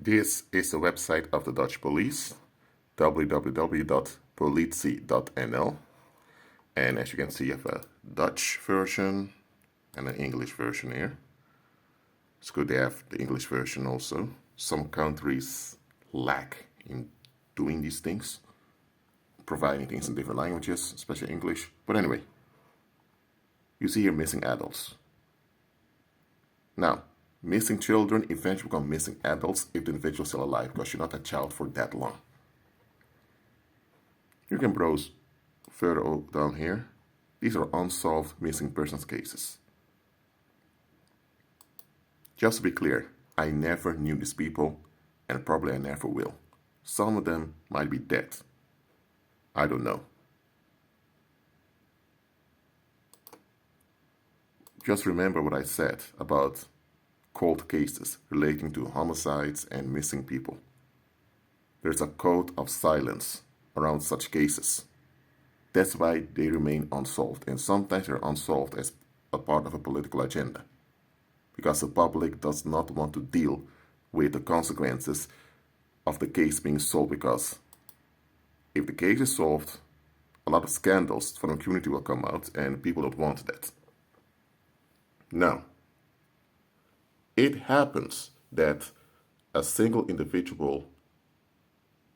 This is the website of the Dutch police, www.politie.nl. And as you can see, you have a Dutch version and an English version here. It's good they have the English version also. Some countries lack in doing these things, providing things in different languages, especially English. But anyway, you see here missing adults. Now, missing children eventually become missing adults if the individual is still alive, because you're not a child for that long. You can browse further down here. These are unsolved missing persons cases. Just to be clear, I never knew these people, and probably I never will. Some of them might be dead. I don't know. Just remember what I said about cold cases relating to homicides and missing people. There's a code of silence around such cases. That's why they remain unsolved, and sometimes they're unsolved as a part of a political agenda, because the public does not want to deal with the consequences of the case being solved, because if the case is solved, a lot of scandals from the community will come out, and people don't want that. Now, it happens that a single individual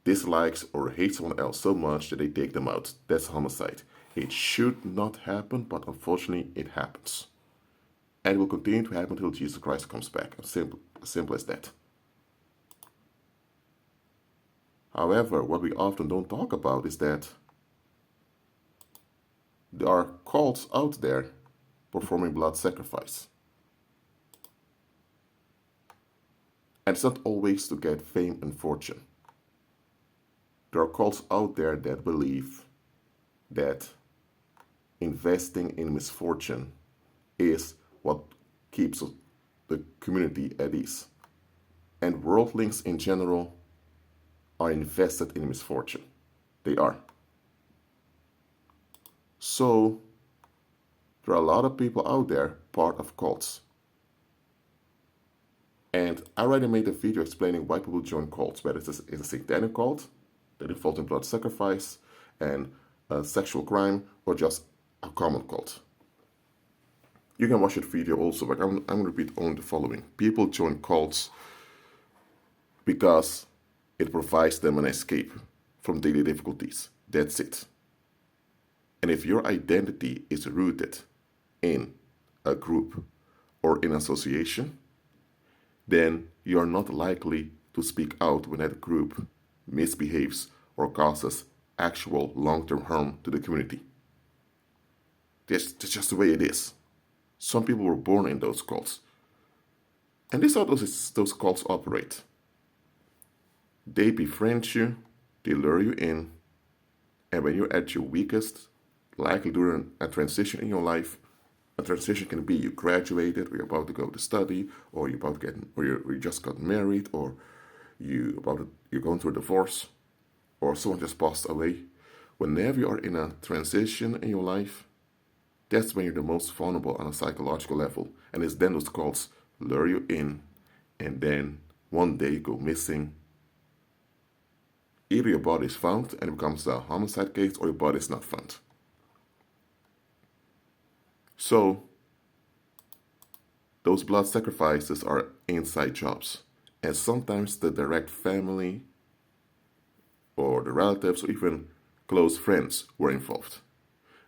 dislikes or hates someone else so much that they take them out. That's homicide. It should not happen, but unfortunately it happens. And it will continue to happen until Jesus Christ comes back. As simple as that. However, what we often don't talk about is that there are cults out there performing blood sacrifice. And it's not always to get fame and fortune. There are cults out there that believe that investing in misfortune is what keeps the community at ease. And worldlings in general are invested in misfortune. They are. So, there are a lot of people out there part of cults. And I already made a video explaining why people join cults, whether it's a satanic cult that involves in blood sacrifice and sexual crime, or just a common cult. You can watch that video also, but I'm going to repeat only the following. People join cults because it provides them an escape from daily difficulties. That's it. And if your identity is rooted in a group or in association, then you are not likely to speak out when that group misbehaves or causes actual long-term harm to the community. That's just the way it is. Some people were born in those cults. And this is how those cults operate. They befriend you, they lure you in, and when you're at your weakest, likely during a transition in your life, a transition can be you graduated, or you're about to go to study, or you're about to get, or you just got married, or you're going through a divorce, or someone just passed away. Whenever you are in a transition in your life, that's when you're the most vulnerable on a psychological level. And it's then those cults lure you in, and then one day you go missing. Either your body is found and it becomes a homicide case, or your body is not found. So, those blood sacrifices are inside jobs. And sometimes the direct family or the relatives or even close friends were involved.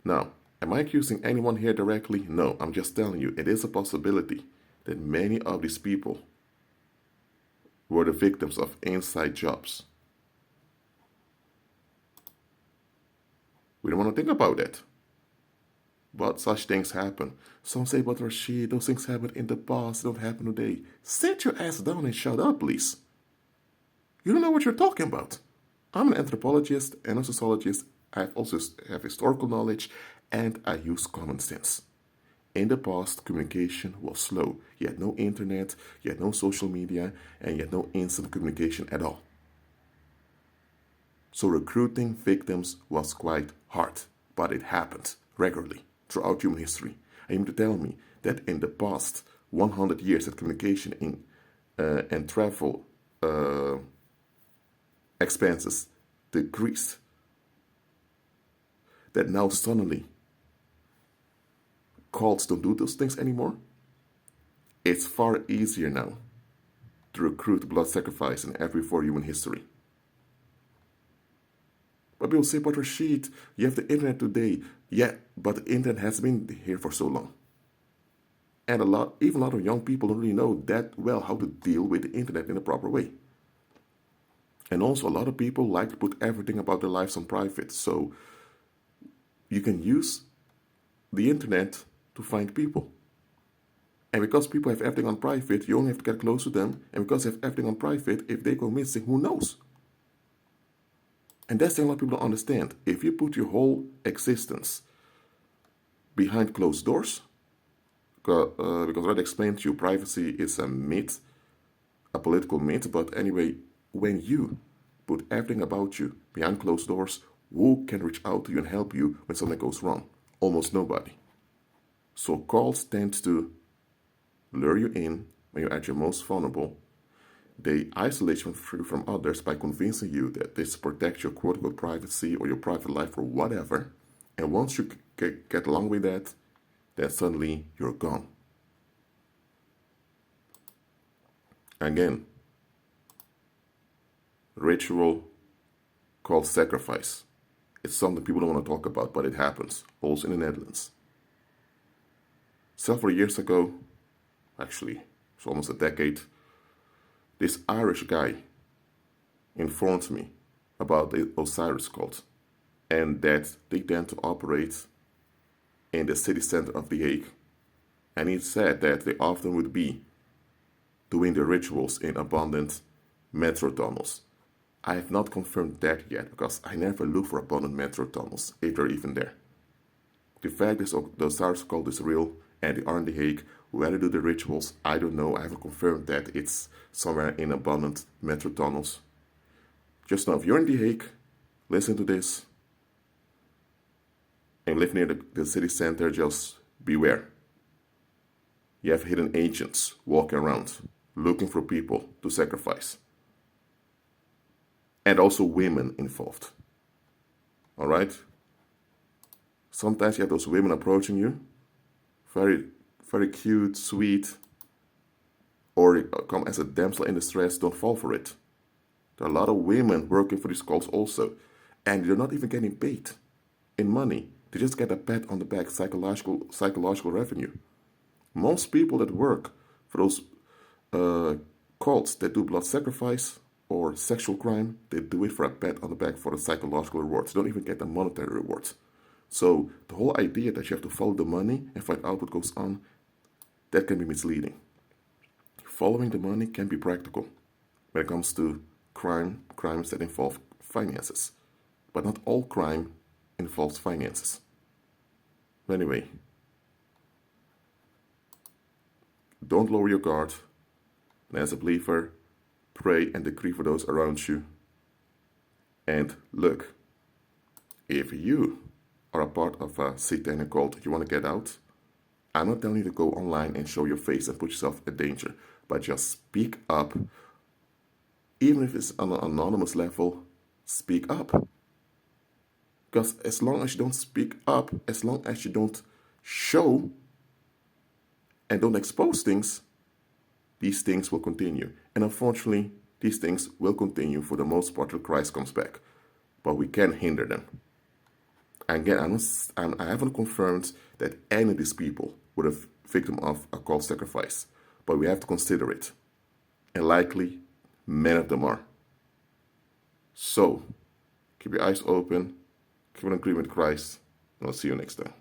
Now, am I accusing anyone here directly? No, I'm just telling you, it is a possibility that many of these people were the victims of inside jobs. We don't want to think about that. But such things happen. Some say, but Rashid, those things happened in the past, they don't happen today. Sit your ass down and shut up, please. You don't know what you're talking about. I'm an anthropologist and a sociologist. I also have historical knowledge, and I use common sense. In the past, communication was slow. You had no internet, you had no social media, and you had no instant communication at all. So recruiting victims was quite hard, but it happened regularly throughout human history. And you mean to tell me that in the past 100 years that communication and travel expenses decreased, that now suddenly cults don't do those things anymore. It's far easier now to recruit blood sacrifice in every for human history. But people say, but Rashid, you have the internet today. Yeah, but the internet has been here for so long. And even a lot of young people don't really know that well how to deal with the internet in a proper way. And also a lot of people like to put everything about their lives on private. So you can use the internet to find people. And because people have everything on private, you only have to get close to them. And because they have everything on private, if they go missing, who knows? And that's the thing a lot of people don't understand. If you put your whole existence behind closed doors, because I already explained to you, privacy is a myth, a political myth. But anyway, when you put everything about you behind closed doors, who can reach out to you and help you when something goes wrong? Almost nobody. So cults tend to lure you in when you're at your most vulnerable. They isolate you from others by convincing you that this protects your quote-unquote privacy or your private life or whatever. And once you get along with that, then suddenly you're gone. Again, ritual called sacrifice. It's something people don't want to talk about, but it happens, also in the Netherlands. Several years ago, actually, it's almost a decade, this Irish guy informed me about the Osiris cult and that they tend to operate in the city center of The Hague. And he said that they often would be doing the rituals in abandoned metro tunnels. I have not confirmed that yet because I never look for abandoned metro tunnels, if they're even there. The fact is the Osiris cult is real and they are in The Hague. Where they do the rituals, I don't know. I haven't confirmed that it's somewhere in abandoned metro tunnels. Just know if you're in The Hague, listen to this, and live near the city center, just beware. You have hidden agents walking around looking for people to sacrifice. And also women involved. All right? Sometimes you have those women approaching you, very, very cute, sweet, or come as a damsel in distress. Don't fall for it. There are a lot of women working for these cults also, and they're not even getting paid in money. They just get a pat on the back, psychological revenue. Most people that work for those cults that do blood sacrifice or sexual crime, they do it for a pat on the back for the psychological rewards. They don't even get the monetary rewards. So the whole idea that you have to follow the money and find out what goes on, that can be misleading. Following the money can be practical when it comes to crimes that involve finances. But not all crime involves finances. But anyway, don't lower your guard. And as a believer, pray and decree for those around you. And look, if you are a part of a satanic cult, you want to get out, I'm not telling you to go online and show your face and put yourself in danger, but just speak up. Even if it's on an anonymous level, speak up. Because as long as you don't speak up, as long as you don't show and don't expose things, these things will continue. And unfortunately, these things will continue for the most part till Christ comes back. But we can hinder them. Again, I haven't confirmed that any of these people were a victim of a cult sacrifice, but we have to consider it. And likely, many of them are. So, keep your eyes open, keep in agreement with Christ, and I'll see you next time.